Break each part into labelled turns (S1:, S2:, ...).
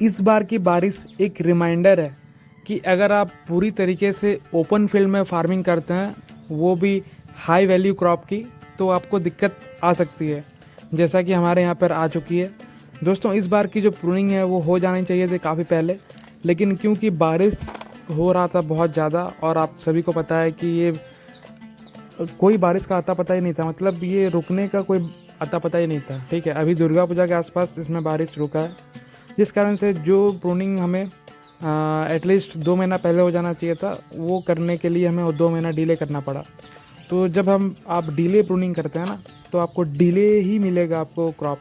S1: इस बार की बारिश एक रिमाइंडर है कि अगर आप पूरी तरीके से ओपन फील्ड में फार्मिंग करते हैं, वो भी हाई वैल्यू क्रॉप की, तो आपको दिक्कत आ सकती है, जैसा कि हमारे यहाँ पर आ चुकी है। दोस्तों, इस बार की जो प्रूनिंग है वो हो जानी चाहिए थी काफ़ी पहले, लेकिन क्योंकि बारिश हो रहा था बहुत ज़्यादा, और आप सभी को पता है कि ये कोई बारिश का आता पता ही नहीं था, मतलब ये रुकने का कोई आता पता ही नहीं था। ठीक है, अभी दुर्गा पूजा के आसपास इसमें बारिश रुका है, जिस कारण से जो प्रूनिंग हमें एटलीस्ट 2 महीना पहले हो जाना चाहिए था, वो करने के लिए हमें 2 महीना डिले करना पड़ा। तो जब आप डिले प्रूनिंग करते हैं ना, तो आपको डिले ही मिलेगा आपको क्रॉप।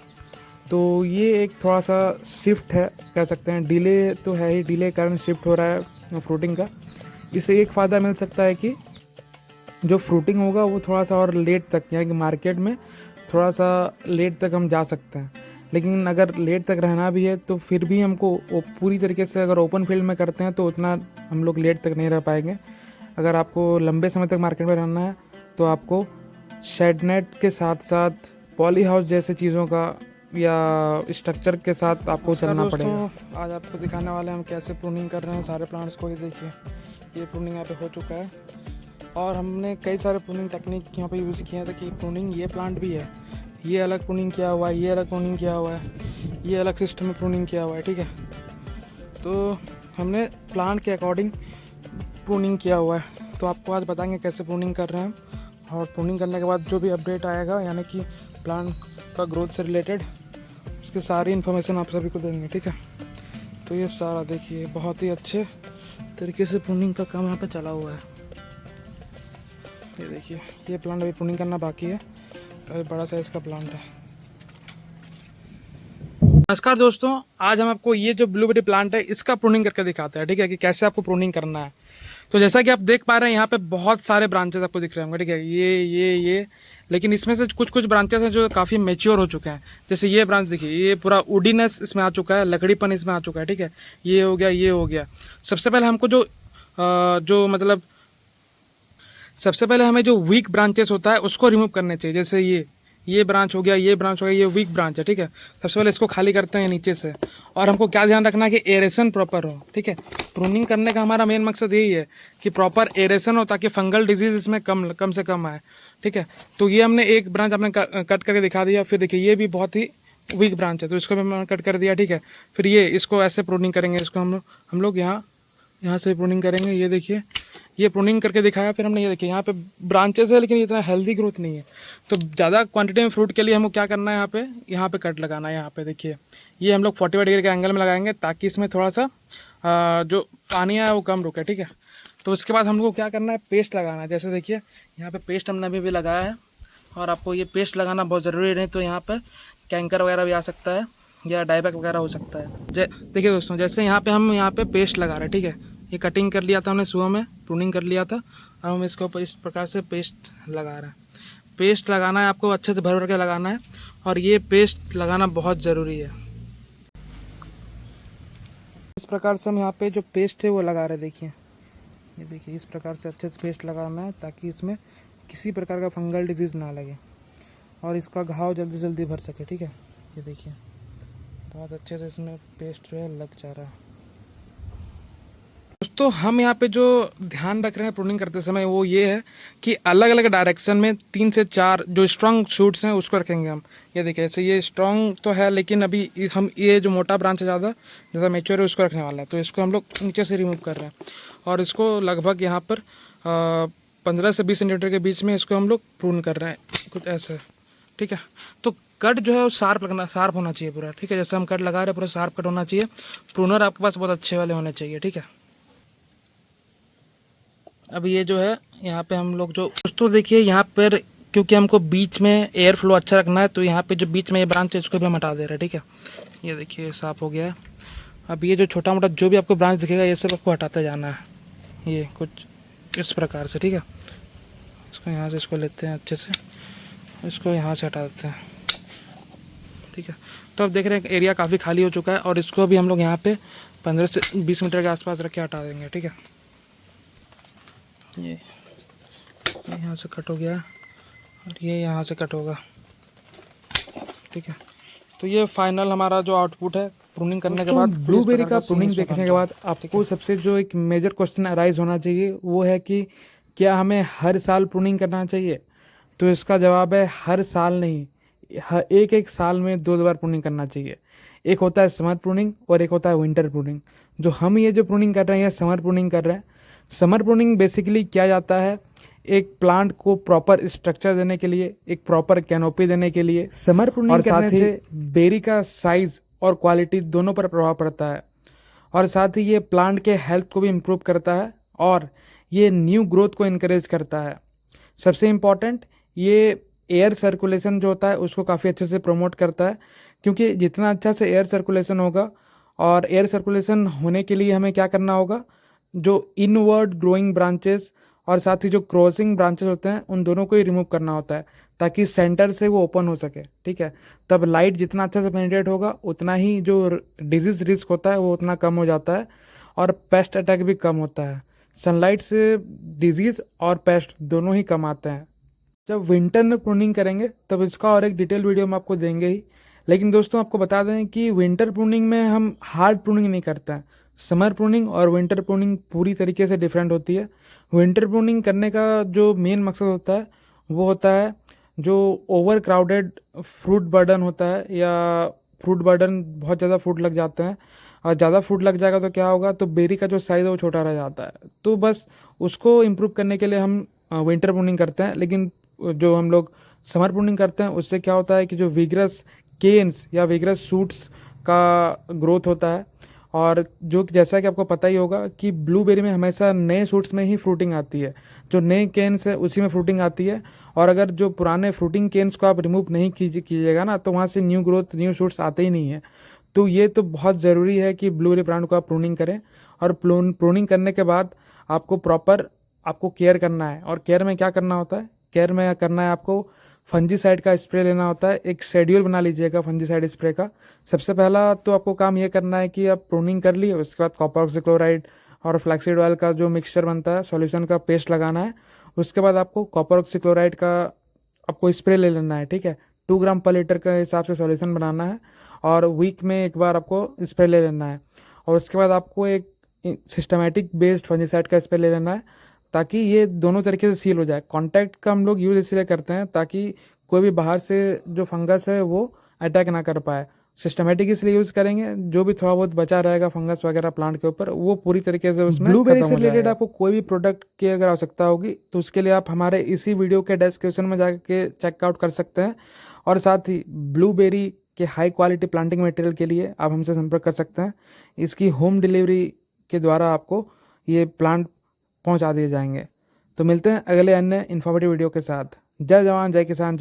S1: तो ये एक थोड़ा सा शिफ्ट है, कह सकते हैं डिले तो है ही, डिले कारण शिफ्ट हो रहा है फ्रूटिंग का। इससे एक फ़ायदा मिल सकता है कि जो फ्रूटिंग होगा वो थोड़ा सा और लेट तक, यानी कि मार्केट में थोड़ा सा लेट तक हम जा सकते हैं। लेकिन अगर लेट तक रहना भी है तो फिर भी हमको वो पूरी तरीके से अगर ओपन फील्ड में करते हैं तो उतना हम लोग लेट तक नहीं रह पाएंगे। अगर आपको लंबे समय तक मार्केट में रहना है तो आपको शेड नेट के साथ साथ पॉली हाउस जैसे चीज़ों का या स्ट्रक्चर के साथ आपको चलना पड़ेगा। आज आपको दिखाने वाले हैं हम कैसे प्रूनिंग कर रहे हैं सारे प्लांट्स को। ये देखिए, ये प्रूनिंग यहाँ पे हो चुका है, और हमने कई सारे प्रूनिंग टेक्निक यहाँ पे यूज़ किए हैं ताकि प्रूनिंग ये प्लांट भी है, ये अलग प्रूनिंग किया हुआ है, ये अलग प्रूनिंग किया हुआ है, ये अलग सिस्टम में प्रूनिंग किया हुआ है। ठीक है, तो हमने प्लांट के अकॉर्डिंग प्रूनिंग किया हुआ है। तो आपको आज बताएंगे कैसे प्रूनिंग कर रहे हैं, और प्रूनिंग करने के बाद जो भी अपडेट आएगा, यानी कि प्लांट का ग्रोथ से रिलेटेड, उसकी सारी इन्फॉर्मेशन आप सभी को देंगे। ठीक है, तो ये सारा देखिए बहुत ही अच्छे तरीके से प्रूनिंग का काम यहाँ पे चला हुआ है। ये देखिए, ये प्लांट अभी प्रूनिंग करना बाकी है, काफ़ी बड़ा साइज का प्लांट है। नमस्कार दोस्तों, आज हम आपको ये जो ब्लूबेरी प्लांट है इसका प्रूनिंग करके दिखाते हैं। ठीक है, कि कैसे आपको प्रूनिंग करना है। तो जैसा कि आप देख पा रहे हैं यहाँ पे बहुत सारे ब्रांचेस आपको दिख रहे होंगे। ठीक है, ये लेकिन इसमें से कुछ कुछ ब्रांचेस हैं जो काफ़ी मेच्योर हो चुके हैं। जैसे ये ब्रांच देखिए, ये पूरा वुडीनेस इसमें आ चुका है, लकड़ीपन इसमें आ चुका है। ठीक है, ये हो गया, ये हो गया। सबसे पहले हमको जो मतलब सबसे पहले हमें जो वीक ब्रांचेस होता है उसको रिमूव करने चाहिए। जैसे ये ब्रांच हो गया, ये ब्रांच हो गया, ये वीक ब्रांच है। ठीक है, सबसे पहले इसको खाली करते हैं नीचे से। और हमको क्या ध्यान रखना है कि एरेशन प्रॉपर हो। ठीक है, प्रूनिंग करने का हमारा मेन मकसद यही है कि प्रॉपर एरेशन हो, ताकि फंगल डिजीज इसमें कम से कम आए। ठीक है, तो ये हमने एक ब्रांच आपने कट करके दिखा दिया। फिर देखिए, ये भी बहुत ही वीक ब्रांच है, तो इसको भी हमने कट कर दिया। ठीक है, फिर इसको ऐसे प्रूनिंग करेंगे, इसको हम लोग यहाँ से प्रूनिंग करेंगे। ये देखिए, ये प्रूनिंग करके दिखाया। फिर हमने ये देखिए, यहाँ पे ब्रांचेस है लेकिन इतना हेल्दी ग्रोथ नहीं है, तो ज़्यादा क्वांटिटी में फ्रूट के लिए हमको क्या करना है, यहाँ पे कट लगाना है। यहाँ पे देखिए, ये हम लोग 45 डिग्री के एंगल में लगाएंगे ताकि इसमें थोड़ा सा जो पानी है वो कम रुके। ठीक है, तो उसके बाद हमको क्या करना है, पेस्ट लगाना है। जैसे देखिए, यहाँ पे पेस्ट हमने अभी भी लगाया है, और आपको ये पेस्ट लगाना बहुत ज़रूरी है, नहीं तो यहाँ पर कैंकर वगैरह भी आ सकता है या डायबैक वगैरह हो सकता है। देखिए दोस्तों, जैसे यहाँ पे पेस्ट लगा रहे हैं। ठीक है, ये कटिंग कर लिया था हमने सुबह में, प्रूनिंग कर लिया था। अब हम इसको इस प्रकार से पेस्ट लगा रहे हैं। पेस्ट लगाना है आपको, अच्छे से भर भर के लगाना है, और ये पेस्ट लगाना बहुत ज़रूरी है। इस प्रकार से हम यहाँ पे जो पेस्ट है वो लगा रहे हैं। देखिए, ये देखिए, इस प्रकार से अच्छे से पेस्ट लगाना है ताकि इसमें किसी प्रकार का फंगल डिजीज़ ना लगे और इसका घाव जल्दी से जल्दी भर सके। ठीक है, ये देखिए, बहुत अच्छे से इसमें पेस्ट जो है लग जा रहा है। दोस्तों, हम यहाँ पे जो ध्यान रख रहे हैं प्रूनिंग करते समय, वो ये है कि अलग अलग डायरेक्शन में 3 से 4 जो स्ट्रॉन्ग शूट्स हैं उसको रखेंगे हम। ये देखिए, ऐसे ये स्ट्रॉन्ग तो है, लेकिन अभी हम ये जो मोटा ब्रांच है ज़्यादा मेच्योर है उसको रखने वाला है, तो इसको हम लोग नीचे से रिमूव कर रहे हैं। और इसको लगभग यहाँ पर 15 से 20 सेंटीमीटर के बीच में इसको हम लोग प्रून कर रहे हैं, कुछ ऐसे। ठीक है, तो कट जो है वो शार्प होना चाहिए पूरा। ठीक है, जैसे हम कट लगा रहे हैं पूरा शार्प कट होना चाहिए। प्रूनर आपके पास बहुत अच्छे वाले होने चाहिए। ठीक है, अब ये जो है यहाँ पे हम लोग जो दोस्तों देखिए, यहाँ पर क्योंकि हमको बीच में एयर फ्लो अच्छा रखना है, तो यहाँ पे जो बीच में ये ब्रांच है इसको भी हम हटा दे रहे हैं। ठीक है, ये देखिए साफ हो गया है। अब ये जो छोटा मोटा जो भी आपको ब्रांच दिखेगा ये सब आपको हटाते जाना है, ये कुछ इस प्रकार से। ठीक है, इसको यहाँ से इसको लेते हैं अच्छे से, इसको यहाँ से हटा देते हैं। ठीक है, तो अब देख रहे हैं एरिया काफ़ी खाली हो चुका है, और इसको भी हम लोग यहाँ पे 15 से 20 मीटर के आसपास रख के हटा देंगे। ठीक है, ये यहाँ से कट हो गया और ये यहाँ से कट होगा। ठीक है, तो ये फाइनल हमारा जो आउटपुट है प्रूनिंग करने के बाद ब्लूबेरी का प्रूनिंग देखने के बाद आपको सबसे जो एक मेजर क्वेश्चन अराइज होना चाहिए वो है कि क्या हमें हर साल प्रूनिंग करना चाहिए। तो इसका जवाब है हर साल नहीं, एक एक साल में 2 बार प्रूनिंग करना चाहिए। एक होता है समर प्रूनिंग और एक होता है विंटर प्रूनिंग। जो हम ये जो प्रूनिंग कर रहे हैं ये समर प्रूनिंग कर रहे हैं। समर प्रूनिंग बेसिकली किया जाता है एक प्लांट को प्रॉपर स्ट्रक्चर देने के लिए, एक प्रॉपर कैनोपी देने के लिए। समर प्रूनिंग करने से बेरी का साइज और क्वालिटी दोनों पर प्रभाव पड़ता है, और साथ ही ये प्लांट के हेल्थ को भी इम्प्रूव करता है और ये न्यू ग्रोथ को इनकरेज करता है। सबसे इम्पॉर्टेंट, ये एयर सर्कुलेशन जो होता है उसको काफ़ी अच्छे से प्रमोट करता है, क्योंकि जितना अच्छा से एयर सर्कुलेशन होगा, और एयर सर्कुलेशन होने के लिए हमें क्या करना होगा, जो इनवर्ड ग्रोइंग ब्रांचेस और साथ ही जो क्रॉसिंग ब्रांचेस होते हैं उन दोनों को ही रिमूव करना होता है ताकि सेंटर से वो ओपन हो सके। ठीक है, तब लाइट जितना अच्छा से पेनिट्रेट होगा उतना ही जो डिजीज रिस्क होता है वो उतना कम हो जाता है और पेस्ट अटैक भी कम होता है। सनलाइट से डिजीज और पेस्ट दोनों ही कम आते हैं। जब विंटर में प्रूनिंग करेंगे तब इसका और एक डिटेल वीडियो हम आपको देंगे ही, लेकिन दोस्तों आपको बता दें कि विंटर प्रूनिंग में हम हार्ड प्रूनिंग नहीं करते हैं। समर प्रूनिंग और विंटर प्रूनिंग पूरी तरीके से डिफरेंट होती है। विंटर प्रूनिंग करने का जो मेन मकसद होता है वो होता है जो ओवर क्राउडेड फ्रूट बर्डन होता है, या फ्रूट बर्डन बहुत ज़्यादा फ्रूट लग जाते हैं, और ज़्यादा फ्रूट लग जाएगा तो क्या होगा, तो बेरी का जो साइज़ है वो छोटा रह जाता है। तो बस उसको इम्प्रूव करने के लिए हम विंटर प्रूनिंग करते हैं। लेकिन जो हम लोग समर प्रूनिंग करते हैं उससे क्या होता है कि जो विग्रस केन्स या विग्रस शूट्स का ग्रोथ होता है, और जो जैसा कि आपको पता ही होगा कि ब्लूबेरी में हमेशा नए शूट्स में ही फ्रूटिंग आती है, जो नए केन्स है उसी में फ्रूटिंग आती है। और अगर जो पुराने फ्रूटिंग केन्स को आप रिमूव नहीं कीजिएगा ना, तो वहाँ से न्यू ग्रोथ न्यू शूट्स आते ही नहीं है। तो ये तो बहुत ज़रूरी है कि ब्लूबेरी प्लांट को आप प्रूनिंग करें, और प्रूनिंग करने के बाद आपको प्रॉपर आपको केयर करना है। और केयर में क्या करना होता है, केयर में करना है आपको फंजीसाइड का स्प्रे लेना होता है। एक शेड्यूल बना लीजिएगा फंजीसाइड स्प्रे का। सबसे पहला तो आपको काम ये करना है कि आप प्रूनिंग कर लिए, उसके बाद कॉपर ऑक्सीक्लोराइड और फ्लैक्सीड ऑयल का जो मिक्सचर बनता है सॉल्यूशन का पेस्ट लगाना है। उसके बाद आपको कॉपर ऑक्सीक्लोराइड का आपको स्प्रे ले लेना है। ठीक है, 2 ग्राम पर लीटर के हिसाब से सॉल्यूशन बनाना है, और वीक में एक बार आपको स्प्रे ले लेना है। और उसके बाद आपको एक सिस्टमेटिक बेस्ड फंजीसाइड का स्प्रे ले लेना है, ताकि ये दोनों तरीके से सील हो जाए। कॉन्टैक्ट का हम लोग यूज़ इसलिए करते हैं ताकि कोई भी बाहर से जो फंगस है वो अटैक ना कर पाए। सिस्टमेटिक इसलिए यूज़ करेंगे, जो भी थोड़ा बहुत बचा रहेगा फंगस वगैरह प्लांट के ऊपर वो पूरी तरीके से उसमें ब्लूबेरी से रिलेटेड आपको कोई भी प्रोडक्ट की अगर आवश्यकता होगी तो उसके लिए आप हमारे इसी वीडियो के डिस्क्रिप्शन में जाके चेकआउट कर सकते हैं। और साथ ही ब्लूबेरी के हाई क्वालिटी प्लांटिंग मटेरियल के लिए आप हमसे संपर्क कर सकते हैं। इसकी होम डिलीवरी के द्वारा आपको ये प्लांट पहुंचा दिए जाएंगे। तो मिलते हैं अगले अन्य इन्फॉर्मेटिव वीडियो के साथ। जय जवान जय किसान।